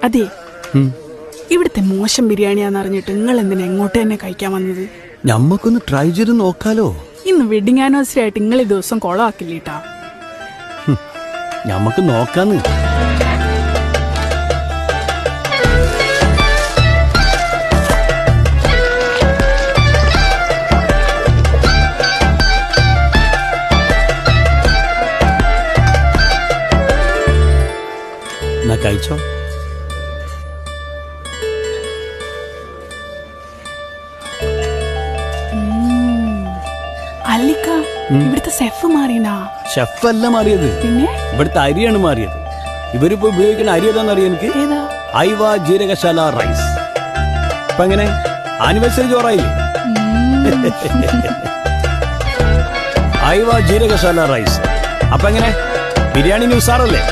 അതെ, ഇവിടുത്തെ മോശം ബിരിയാണിയാന്ന് അറിഞ്ഞിട്ട് നിങ്ങൾ എന്തിനാ എങ്ങോട്ട് തന്നെ കഴിക്കാൻ വന്നത്? ഞമ്മക്കൊന്ന് ട്രൈ ചെയ്ത് നോക്കാലോ. ഇന്ന് വെഡിങ് ആനിവേഴ്സറി ആയിട്ട് നിങ്ങൾ ഈ ദിവസം കൊളാക്കില്ലേട്ടാ. ഞമ്മക്ക് നോക്കാന്ന്. എന്നാ കഴിച്ചോ. അല്ലിക്ക, ഇവിടുത്തെ സെഫ് മാറിനാ? ഷെഫ് അല്ല മാറിയത്, പിന്നെ ഇവിടുത്തെ അരിയാണ് മാറിയത്. ഇവരിപ്പോ ഉപയോഗിക്കുന്ന അരി ഏതാണെന്നറിയാം എനിക്ക്. ഏതാ? ഐവ ജീരകശാല റൈസ്. ഇപ്പൊ എങ്ങനെ ആനിവേഴ്സറി ചോറായില്ലേ? ഐവ ജീരകശാല റൈസ്. അപ്പൊ എങ്ങനെ ബിരിയാണി ഉസാറല്ലേ?